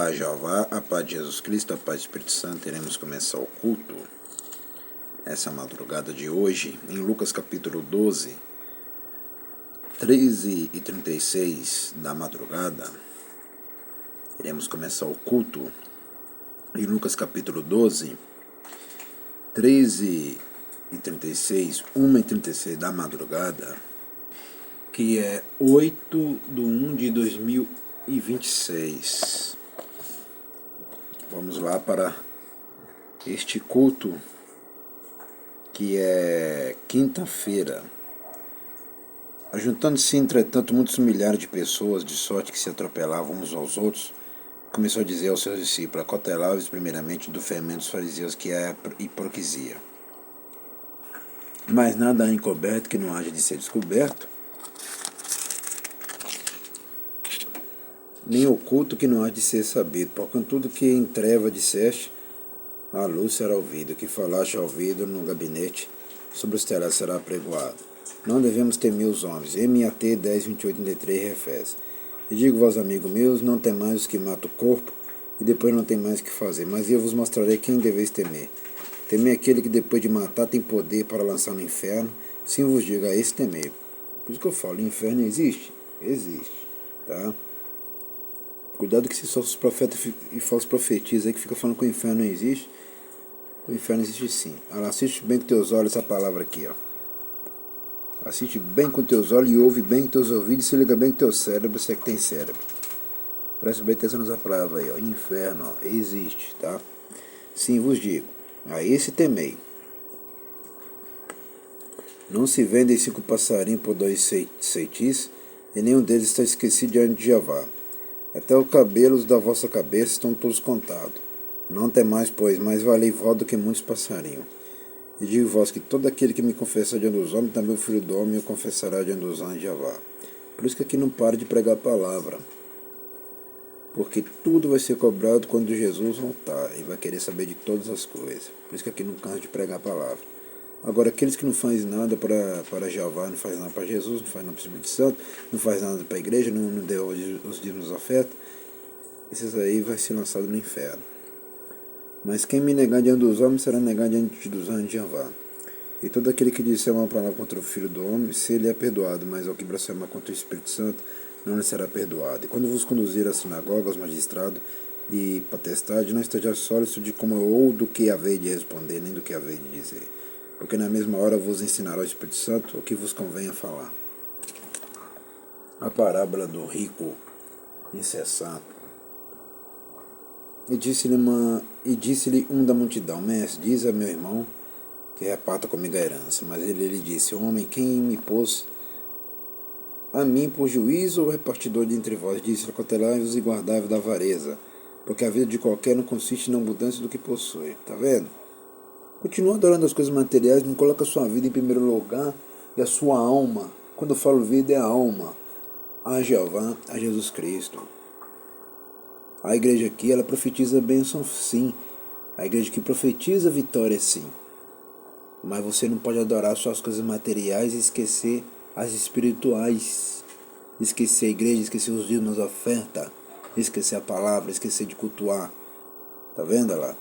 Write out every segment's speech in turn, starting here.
A Jeová, a paz de Jesus Cristo, a paz do Espírito Santo. Iremos começar o culto essa madrugada de hoje em Lucas capítulo 12, 13h36 da madrugada. Iremos começar o culto em Lucas capítulo 12, 13h36, 1h36 da madrugada, que é 8/1/2026. Vamos lá para este culto, que é quinta-feira. Ajuntando-se, entretanto, muitos milhares de pessoas, de sorte que se atropelavam uns aos outros, começou a dizer aos seus discípulos: acautelai-vos primeiramente do fermento dos fariseus, que é a hipocrisia. Mas nada há encoberto que não haja de ser descoberto, nem oculto que não haja de ser sabido. Porquanto tudo que em treva disseste, a luz será ouvida. O que falaste ao ouvido no gabinete, sobre os telhados será apregoado. Não devemos temer os homens. MAT 10:28-33 refere. E digo vós, amigos meus, não temais os que matam o corpo, e depois não tem mais o que fazer. Mas eu vos mostrarei quem deveis temer. Temei aquele que depois de matar tem poder para lançar no inferno. Sim vos digo, a esse temei. Por isso que eu falo, o inferno existe? Existe, tá? Cuidado que se só os profetas e falsos profetizam aí que fica falando que o inferno não existe. O inferno existe sim. Assiste bem com teus olhos essa palavra aqui, ó. Assiste bem com teus olhos e ouve bem com teus ouvidos e se liga bem com teu cérebro, se é que tem cérebro. Presta bem atenção nessa palavra aí, ó. Inferno, ó, existe, tá? Sim, vos digo, a esse temei. Não se vendem 5 passarinhos por 2 ceitis, e nenhum deles está esquecido diante de Jeová. Até os cabelos da vossa cabeça estão todos contados. Não temais, pois, mais valei vós do que muitos passarinhos. E digo vós que todo aquele que me confessar diante dos homens, também o Filho do Homem o confessará diante dos anjos de Jeová. Por isso que aqui não para de pregar a palavra. Porque tudo vai ser cobrado quando Jesus voltar e vai querer saber de todas as coisas. Por isso que aqui não cansa de pregar a palavra. Agora, aqueles que não fazem nada para Jeová, não fazem nada para Jesus, não fazem nada para o Espírito Santo, não fazem nada para a igreja, não deu os dízimos ofertas, esses aí vai ser lançado no inferno. Mas quem me negar diante dos homens será negado diante dos anjos de Jeová. E todo aquele que disser uma palavra contra o Filho do Homem, se ele é perdoado, mas ao que blasfemar contra o Espírito Santo, não lhe será perdoado. E quando vos conduzir à sinagoga, aos magistrados e potestade, não estejais sólidos de como ou do que haveis de responder, nem do que haveis de dizer. Porque na mesma hora vos ensinará o Espírito Santo o que vos convenha falar. A parábola do rico insensato. E disse-lhe um da multidão: Mestre, diz a meu irmão que reparta comigo a herança. Mas ele lhe disse: Homem, quem me pôs a mim por juízo ou repartidor de entre vós? Disse-lhe: acautelai-vos e guardai-vos da avareza, porque a vida de qualquer não consiste na abundância do que possui. Tá vendo? Continua adorando as coisas materiais, não coloca a sua vida em primeiro lugar e a sua alma. Quando eu falo vida, é a alma. A Jeová, a Jesus Cristo. A igreja aqui, ela profetiza a bênção, sim. A igreja que profetiza a vitória, sim. Mas você não pode adorar só as coisas materiais e esquecer as espirituais. Esquecer a igreja, esquecer os dízimos da oferta, esquecer a palavra, esquecer de cultuar. Tá vendo lá?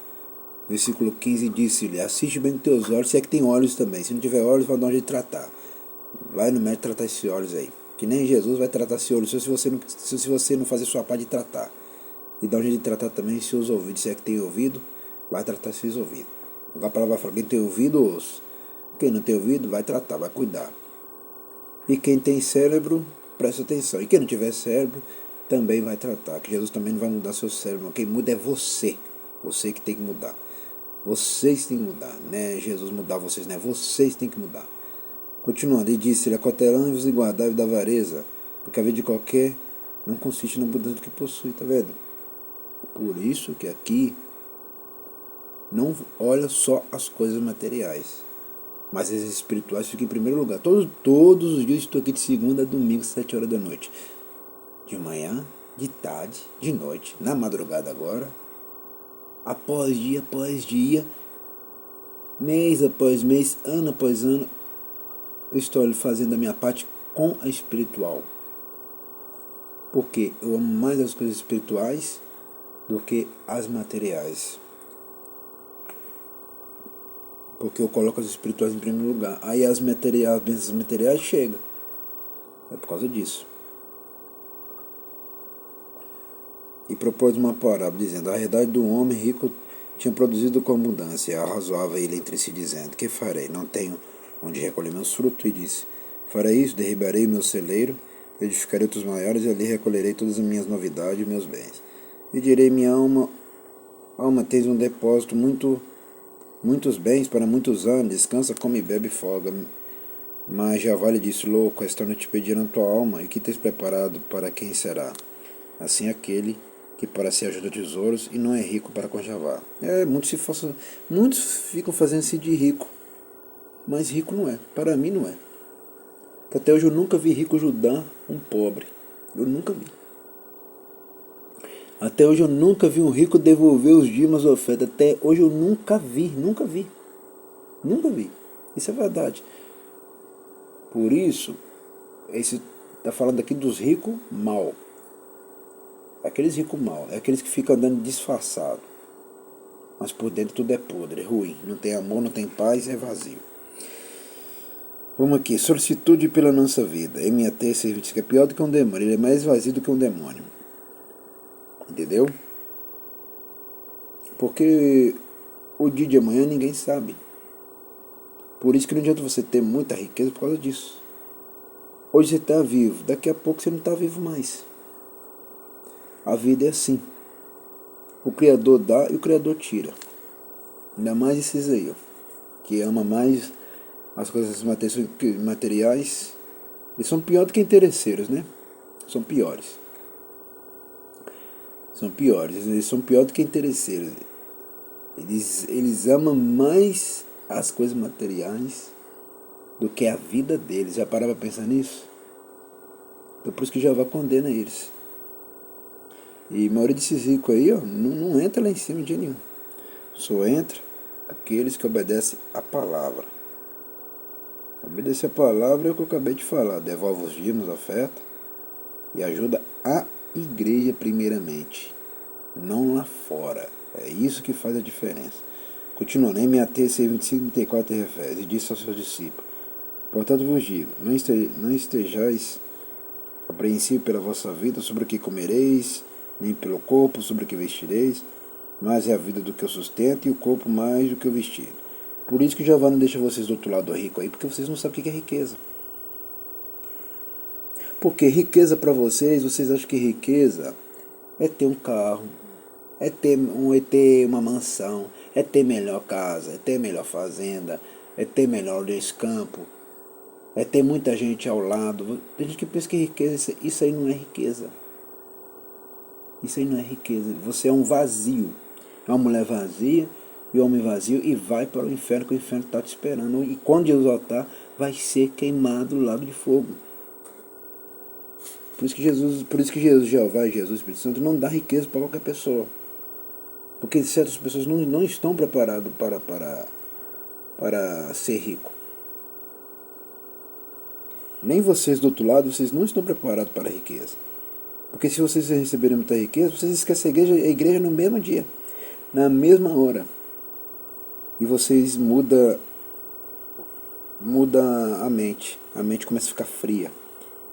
Versículo 15 disse-lhe: assiste bem com teus olhos, se é que tem olhos também. Se não tiver olhos, vai dar onde de tratar. Vai no médico tratar esses olhos aí. Que nem Jesus vai tratar esses olhos se você não fazer sua parte de tratar. E dá um jeito de tratar também seus ouvidos. Se é que tem ouvido, vai tratar seus ouvidos. A palavra vai falar: quem tem ouvido, ouça. Quem não tem ouvido, vai tratar, vai cuidar. E quem tem cérebro, presta atenção. E quem não tiver cérebro, também vai tratar. Que Jesus também não vai mudar seu cérebro. Quem muda é você. Você que tem que mudar. Vocês têm que mudar. Não é Jesus mudar vocês, né? Vocês têm que mudar. Continuando, ele disse: acautelai-vos e guardai-vos da avareza, porque a vida de qualquer não consiste na abundância do que possui, tá vendo? Por isso que aqui não olha só as coisas materiais, mas as espirituais ficam em primeiro lugar. Todos os dias estou aqui de segunda a domingo, 7 horas da noite. De manhã, de tarde, de noite, na madrugada agora, após dia, mês após mês, ano após ano, eu estou fazendo a minha parte com a espiritual. Porque eu amo mais as coisas espirituais do que as materiais. Porque eu coloco as espirituais em primeiro lugar. Aí as bênçãos materiais chegam. É por causa disso. E propôs uma parábola, dizendo: a realidade do homem rico tinha produzido com abundância. Arrazoava ele entre si, dizendo: que farei? Não tenho onde recolher meus frutos. E disse: farei isso, derribarei o meu celeiro, edificarei outros maiores, e ali recolherei todas as minhas novidades e meus bens. E direi: minha alma, tens um depósito muitos bens para muitos anos, descansa, come, bebe e folga. Mas Jeová lhe disse: louco, esta noite pediram tua alma, e que tens preparado para quem será? Assim aquele que para si ajuda tesouros e não é rico para com Jeová. Muitos ficam fazendo-se de rico, mas rico não é. Para mim não é. Até hoje eu nunca vi rico ajudar um pobre. Eu nunca vi. Até hoje eu nunca vi um rico devolver os dízimos ou ofertas. Até hoje eu nunca vi. Nunca vi. Isso é verdade. Por isso, esse está falando aqui dos ricos mal. Aqueles ricos mal, é aqueles que ficam andando disfarçado. Mas por dentro tudo é podre, é ruim. Não tem amor, não tem paz, é vazio. Vamos aqui, solicitude pela nossa vida. MAT serviço que é pior do que um demônio. Ele é mais vazio do que um demônio. Entendeu? Porque o dia de amanhã ninguém sabe. Por isso que não adianta você ter muita riqueza por causa disso. Hoje você está vivo, daqui a pouco você não está vivo mais. A vida é assim. O Criador dá e o Criador tira. Ainda mais esses aí, ó, que ama mais as coisas materiais. Eles são piores do que interesseiros, né? São piores. Eles são piores do que interesseiros. Eles amam mais as coisas materiais do que a vida deles. Já parava pra pensar nisso? Então por isso que Jeová condena eles. E a maioria desses ricos aí, ó, não entra lá em cima de nenhum. Só entra aqueles que obedecem a palavra. Obedecer a palavra é o que eu acabei de falar. Devolve os dízimos, a oferta, e ajuda a igreja primeiramente, não lá fora. É isso que faz a diferença. Continuando, MAT 25, 34 refere, e disse aos seus discípulos: portanto vos digo, não estejais apreensivos pela vossa vida, sobre o que comereis, nem pelo corpo, sobre o que vestireis, mais é a vida do que o sustento, e o corpo mais do que o vestido. Por isso que Jeová não deixa vocês do outro lado rico aí, porque vocês não sabem o que é riqueza. Porque riqueza para vocês acham que riqueza é ter um carro, é ter uma mansão, é ter melhor casa, é ter melhor fazenda, é ter melhor campo, é ter muita gente ao lado. Tem gente que pensa que riqueza, isso aí não é riqueza. Isso aí não é riqueza. Você é um vazio. É uma mulher vazia e um homem vazio e vai para o inferno, que o inferno está te esperando. E quando Jesus voltar, vai ser queimado do lago de fogo. Por isso que Jesus, Jeová e Jesus, Espírito Santo, não dá riqueza para qualquer pessoa. Porque certas pessoas não estão preparadas para ser rico. Nem vocês do outro lado, vocês não estão preparados para a riqueza. Porque se vocês receberem muita riqueza, vocês esquecem a igreja no mesmo dia, na mesma hora. E vocês mudam a mente. A mente começa a ficar fria.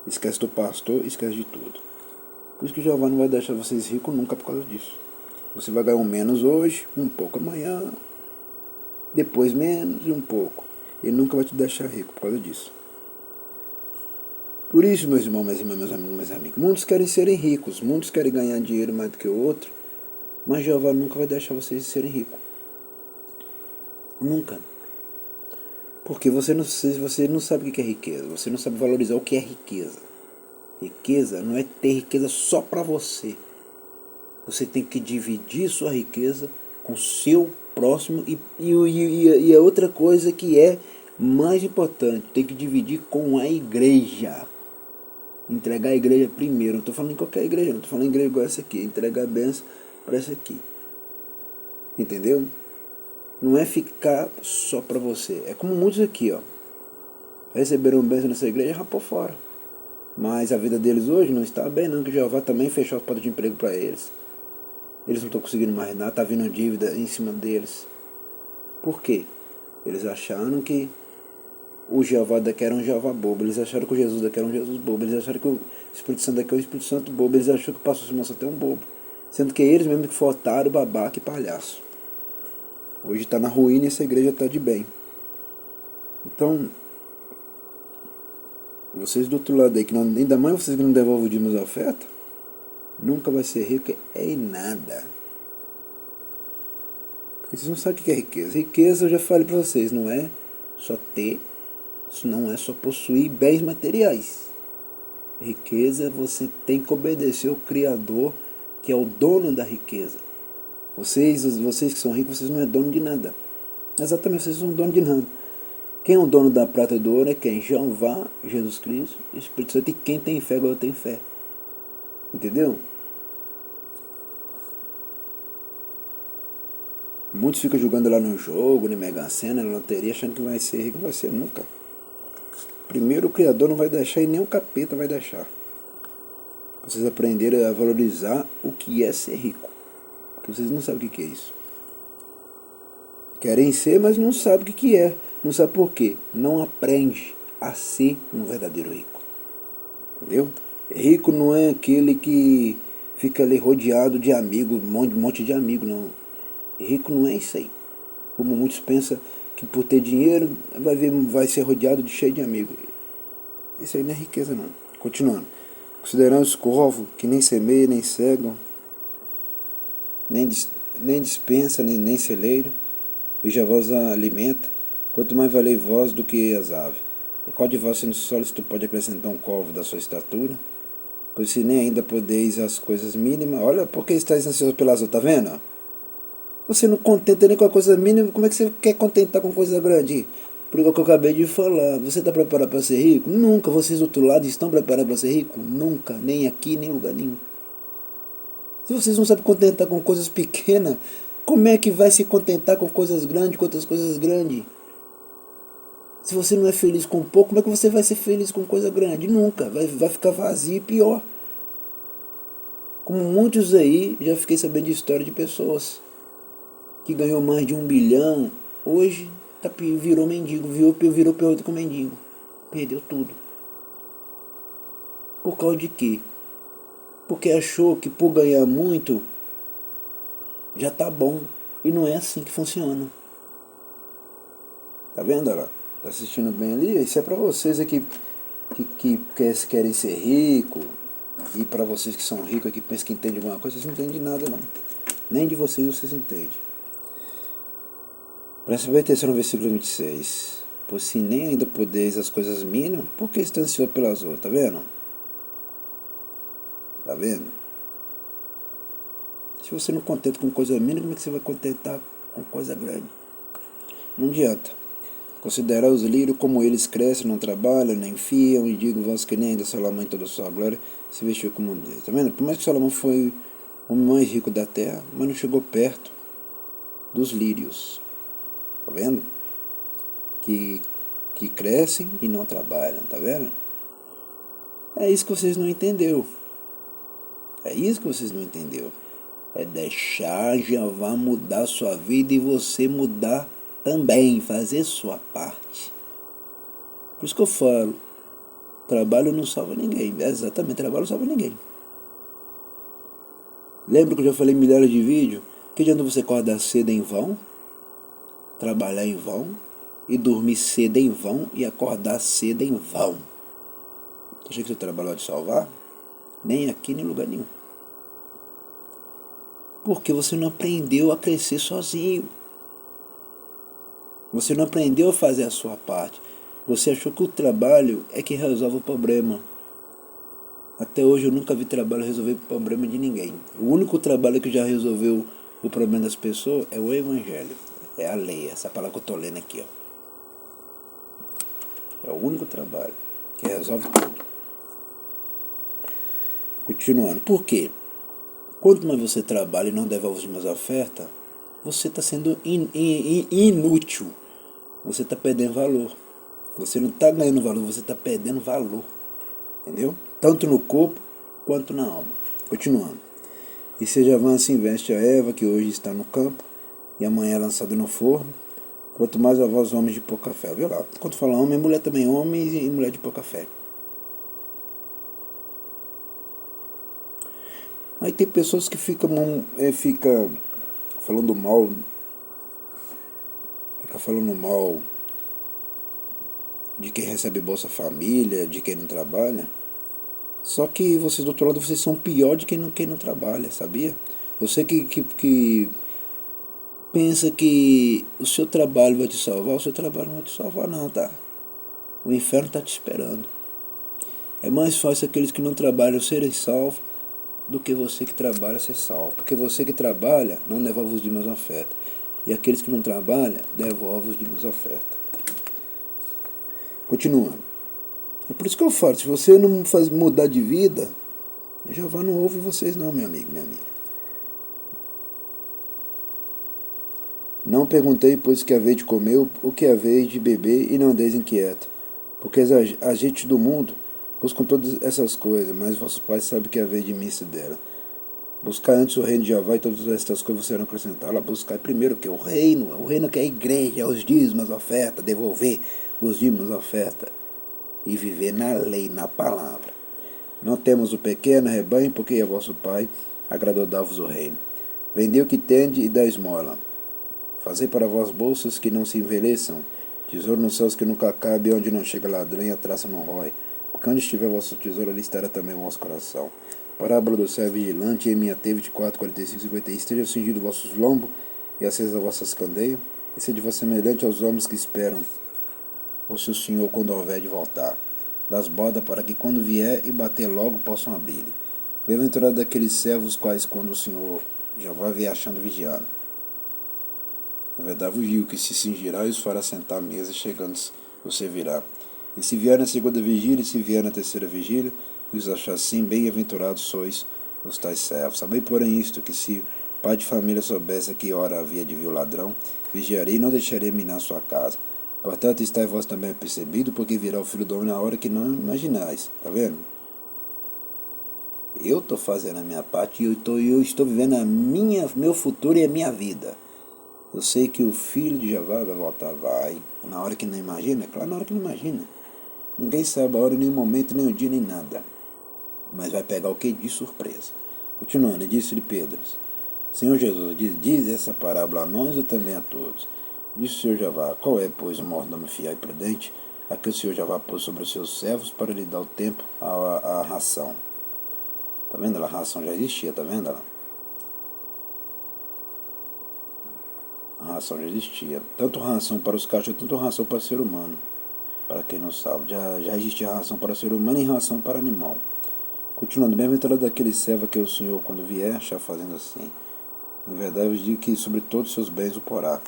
Esquece do pastor, esquece de tudo. Por isso que Jeová não vai deixar vocês ricos nunca por causa disso. Você vai ganhar um menos hoje, um pouco amanhã, depois menos e um pouco. Ele nunca vai te deixar rico por causa disso. Por isso, meus irmãos, minhas irmãs, meus amigos, meus amigos, muitos querem serem ricos, muitos querem ganhar dinheiro mais do que o outro, mas Jeová nunca vai deixar vocês serem ricos. Nunca. Porque você não sabe o que é riqueza, você não sabe valorizar o que é riqueza. Riqueza não é ter riqueza só para você. Você tem que dividir sua riqueza com o seu próximo e a outra coisa que é mais importante, tem que dividir com a igreja. Entregar a igreja primeiro. Não estou falando em qualquer igreja, não estou falando em igreja igual essa aqui. Entregar a benção para essa aqui. Entendeu? Não é ficar só para você. É como muitos aqui, ó. Receberam bênção nessa igreja e rapou fora. Mas a vida deles hoje não está bem, não, que Jeová também fechou as portas de emprego para eles. Eles não estão conseguindo mais nada, está vindo dívida em cima deles. Por quê? Eles acharam que o Jeová daqui era um Jeová bobo. Eles acharam que o Jesus daqui era um Jesus bobo. Eles acharam que o Espírito Santo daqui era um Espírito Santo bobo. Eles acharam que o pastor Simão Santo é um bobo. Sendo que eles mesmo que foram otário, babaca e palhaço. Hoje está na ruína e essa igreja está de bem. Então, vocês do outro lado aí, que não, ainda mais vocês que não devolvem o dízimo da oferta, nunca vai ser rico em nada. Porque vocês não sabem o que é riqueza. Riqueza, eu já falei para vocês, não é só ter, isso não é só possuir bens materiais. Riqueza, você tem que obedecer ao Criador, que é o dono da riqueza. Vocês que são ricos, vocês não é dono de nada. Exatamente, vocês não são dono de nada. Quem é o dono da prata e do ouro é quem? Jeová, Jesus Cristo, Espírito Santo. E quem tem fé, agora tem fé. Entendeu? Muitos ficam jogando lá no jogo, na Mega Sena, na loteria, achando que vai ser rico. Não vai ser nunca. Primeiro o Criador não vai deixar e nem o capeta vai deixar. Vocês aprenderem a valorizar o que é ser rico. Porque vocês não sabem o que é isso. Querem ser, mas não sabem o que é. Não sabe por quê? Não aprende a ser um verdadeiro rico. Entendeu? Rico não é aquele que fica ali rodeado de amigos, um monte de amigos, não. Rico não é isso aí. Como muitos pensam que por ter dinheiro vai ser rodeado de cheio de amigos. Isso aí não é riqueza não. Continuando. Considerando os corvos que nem semeiam, nem cegam, nem dispensa, nem celeiro, e já vos alimenta, quanto mais valei vós do que as aves. E qual de vós sendo sólido pode acrescentar um corvo da sua estatura? Pois se nem ainda podeis as coisas mínimas, olha porque estáis ansiosos pelas outras, tá vendo? Você não contenta nem com a coisa mínima, como é que você quer contentar com coisa grande? Por que eu acabei de falar, você está preparado para ser rico? Nunca. Vocês do outro lado estão preparados para ser rico? Nunca. Nem aqui, nem em lugar nenhum. Se vocês não sabem contentar com coisas pequenas, como é que vai se contentar com coisas grandes, com outras coisas grandes? Se você não é feliz com pouco, como é que você vai ser feliz com coisa grande? Nunca. Vai ficar vazio e pior. Como muitos aí, já fiquei sabendo de história de pessoas que ganhou mais de 1 bilhão, hoje virou mendigo, virou pior do que um mendigo. Perdeu tudo. Por causa de quê? Porque achou que por ganhar muito já tá bom. E não é assim que funciona. Tá vendo, olha lá? Tá assistindo bem ali? Isso é pra vocês aqui que querem ser rico. E pra vocês que são ricos aqui, pensam que entendem alguma coisa, vocês não entendem de nada não. Nem de vocês entendem. Presta bem atenção no versículo 26. Pois se nem ainda podeis as coisas mínimas, por que está ansioso pelas outras? Tá vendo? Tá vendo? Se você não contenta com coisa mínima, como é que você vai contentar com coisa grande? Não adianta. Considerar os lírios como eles crescem, não trabalham, nem fiam, e digo vós que nem ainda Salomão em toda a sua glória se vestiu como um deles. Tá vendo? Por mais que Salomão foi o homem mais rico da terra, mas não chegou perto dos lírios. Tá vendo? Que crescem e não trabalham, tá vendo? É isso que vocês não entenderam. É isso que vocês não entenderam. É deixar Jeová mudar a sua vida e você mudar também, fazer sua parte. Por isso que eu falo, trabalho não salva ninguém. Exatamente, trabalho não salva ninguém. Lembra que eu já falei em milhares de vídeos? Que adianta você acordar cedo em vão, trabalhar em vão, e dormir cedo em vão, e acordar cedo em vão? Você acha que seu trabalho vai te salvar? Nem aqui, nem em lugar nenhum. Porque você não aprendeu a crescer sozinho. Você não aprendeu a fazer a sua parte. Você achou que o trabalho é que resolve o problema. Até hoje eu nunca vi trabalho resolver o problema de ninguém. O único trabalho que já resolveu o problema das pessoas é o evangelho. É a lei, essa palavra que eu estou lendo aqui. Ó. É o único trabalho que resolve tudo. Continuando. Por quê? Quanto mais você trabalha e não devolve mais oferta, você está sendo inútil. Você está perdendo valor. Você não está ganhando valor, você está perdendo valor. Entendeu? Tanto no corpo quanto na alma. Continuando. E se Javã se investe a Eva, que hoje está no campo, e amanhã é lançada no forno, quanto mais a vós, homens de pouca fé. Viu lá? Quando fala homem, mulher também, homem e mulher de pouca fé. Aí tem pessoas que ficam falando mal, fica falando mal de quem recebe Bolsa Família, de quem não trabalha. Só que vocês do outro lado, vocês são pior de quem não trabalha, sabia? Você que pensa que o seu trabalho vai te salvar, o seu trabalho não vai te salvar não, tá? O inferno está te esperando. É mais fácil aqueles que não trabalham serem salvos do que você que trabalha ser salvo. Porque você que trabalha não devolve os dízimos oferta. E aqueles que não trabalham devolvem os dízimos oferta. Continuando. É por isso que eu falo, se você não faz mudar de vida, Jeová não ouve vocês não, meu amigo, minha amiga. Não perguntei, pois, que haveis de comer, o que haveis de beber, e não andeis inquieto. Porque as agentes do mundo buscam todas essas coisas, mas vosso Pai sabe que haveis de misto dela. Buscar antes o reino de Jeová e todas estas coisas serão acrescentadas. Buscar primeiro o que? O reino que é a igreja, é os dízimos, a oferta, devolver os dízimos, a oferta. E viver na lei, na palavra. Não temos o pequeno rebanho, porque é vosso Pai agradou dar-vos o reino. Vendei o que tende e dá esmola. Fazei para vós bolsas que não se envelheçam, tesouro nos céus que nunca acabe, onde não chega ladrão e a traça não rói. Porque onde estiver vosso tesouro, ali estará também o vosso coração. Parábola do servo vigilante, em minha T 24, 45, 56. Esteja cingido vossos lombos e acesa vossas candeias, e sede vós semelhante aos homens que esperam o seu Senhor quando houver de voltar das bodas, para que quando vier e bater logo possam abrir-lhe. Bem-aventurado daqueles servos quais quando o Senhor já vai vir achando vigiando. Na verdade vos digo que se cingirá e os fará sentar à mesa, e chegando você virá. E se vier na segunda vigília, e se vier na terceira vigília, e os achar assim, bem-aventurados sois os tais servos. Sabei, porém, isto, que se o pai de família soubesse a que hora havia de vir o ladrão, vigiarei e não deixarei minar sua casa. Portanto, estáis vós também percebido, porque virá o Filho do Homem na hora que não imaginais. Tá vendo? Eu estou fazendo a minha parte e eu estou vivendo meu futuro e a minha vida. Eu sei que o Filho de Jeová vai voltar, vai. Na hora que não imagina, é claro, na hora que não imagina. Ninguém sabe a hora, nem o momento, nem o dia, nem nada. Mas vai pegar o que? De surpresa. Continuando, disse-lhe Pedro: Senhor Jesus, diz essa parábola a nós e também a todos. Disse o Senhor Jeová: Qual é, pois, o mordomo fiel e prudente, a que o Senhor Jeová pôs sobre os seus servos para lhe dar o tempo à ração? Tá vendo? A ração já existia, tá vendo? A ração já existia. Tanto ração para os cachorros, tanto ração para o ser humano. Para quem não sabe, já existia ração para o ser humano e ração para animal. Continuando, bem-aventurado daquele servo que o Senhor, quando vier, achar fazendo assim. Em verdade, eu digo que sobre todos os seus bens o porá.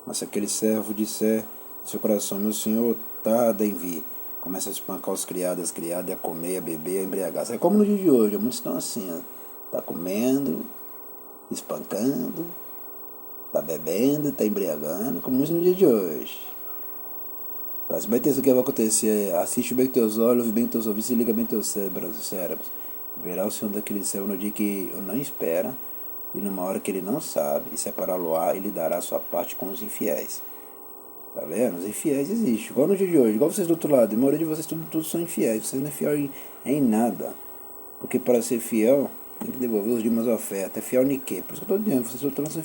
Mas se aquele servo disser em seu coração: Meu Senhor tarda em vir, começa a espancar os criados, as criadas, a comer, a beber, a embriagar. É como no dia de hoje, muitos estão assim, ó. Tá comendo, espancando, tá bebendo, tá embriagando, como muitos no dia de hoje. Preste bem atenção o que vai acontecer. Assiste bem teus olhos, ouve bem teus ouvidos e liga bem teus cérebros. Verá o Senhor daquele servo no dia que eu não espera e numa hora que ele não sabe, e separá-lo-á e lhe dará a sua parte com os infiéis. Tá vendo? Os infiéis existem, igual no dia de hoje, igual vocês do outro lado. A maioria de vocês todos são infiéis. Vocês não é fiel em nada. Porque para ser fiel, tem que devolver os dízimos da oferta. É fiel em quê? Por isso que eu estou dizendo, vocês outros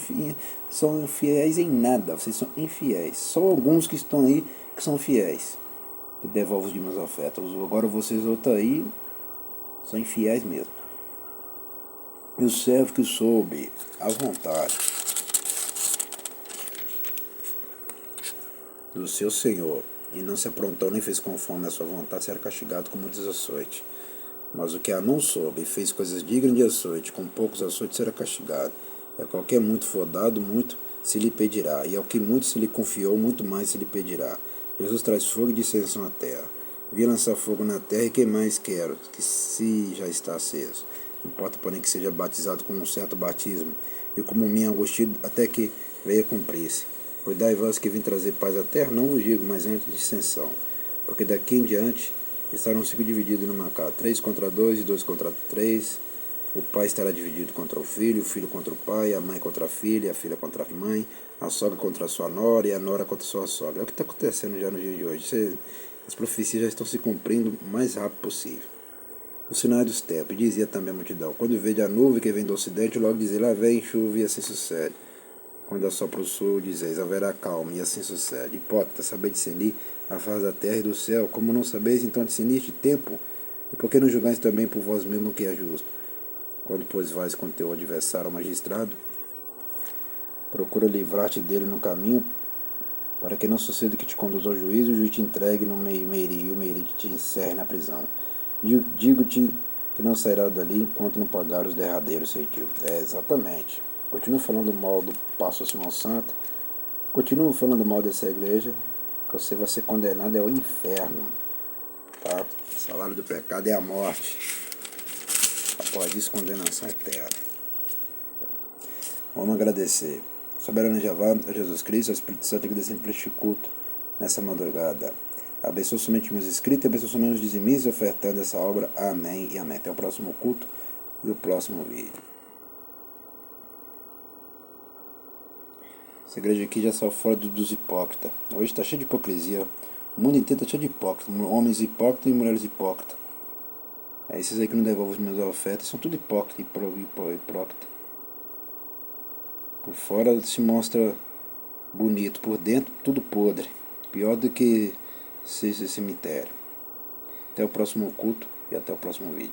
são fiéis em nada. Vocês são infiéis. Só alguns que estão aí que são fiéis, que devolvem os dízimos da oferta. Agora vocês outros aí são infiéis mesmo. E o servo que soube à vontade do seu Senhor, e não se aprontou nem fez conforme a sua vontade, será castigado com muitos açoites. Mas o que a não soube e fez coisas dignas de açoite, com poucos açoites será castigado. E a qualquer muito for dado, muito se lhe pedirá, e ao que muito se lhe confiou, muito mais se lhe pedirá. Jesus traz fogo e dissensão à terra. Vi lançar fogo na terra, e que mais quero, que se já está aceso. Importa, porém, que seja batizado com um certo batismo, e como minha angústia, até que venha cumprir-se. Cuidai vós que vim trazer paz à terra, não vos digo, mas antes dissensão. Porque daqui em diante estarão divididos numa casa, 3 contra 2 e 2 contra 3, O pai estará dividido contra o filho contra o pai, a mãe contra a filha contra a mãe, a sogra contra a sua nora e a nora contra a sua sogra. É o que está acontecendo já no dia de hoje. As profecias já estão se cumprindo o mais rápido possível. O sinal dos tempos, dizia também a multidão. Quando veja a nuvem que vem do ocidente, logo dizia, lá vem chuva, e assim sucede. Quando assopra o sul, dizeis, haverá calma, e assim sucede. Hipócrita, saber discernir a face da terra e do céu, como não sabeis então discernir este tempo? E por que não julgais também por vós mesmo o que é justo? Quando, pois, vais com teu adversário ao magistrado, procura livrar-te dele no caminho, para que não suceda que te conduza ao juízo, e o juiz te entregue no meiri, e o meiri te encerre na prisão. Digo-te que não sairá dali enquanto não pagar os derradeiros ceitivos. Exatamente. Continuo falando mal do pastor Simão Santo, continuo falando mal dessa igreja, que você vai ser condenado ao inferno. Tá? O salário do pecado é a morte. Após isso, condenação eterna. Vamos agradecer. Soberano Jeová, a Jesus Cristo, ao Espírito Santo, agradecendo por este culto nessa madrugada. Abençoe somente meus inscritos, abençoe somente os dizimistas ofertando essa obra. Amém e amém. Até o próximo culto e o próximo vídeo. Essa igreja aqui já saiu fora dos hipócritas. Hoje está cheio de hipocrisia. O mundo inteiro está cheio de hipócritas. Homens hipócritas e mulheres hipócritas. Esses aí que não devolvem as minhas ofertas são tudo hipócritas. Por fora se mostra bonito, por dentro tudo podre. Pior do que esse cemitério. Até o próximo culto e até o próximo vídeo.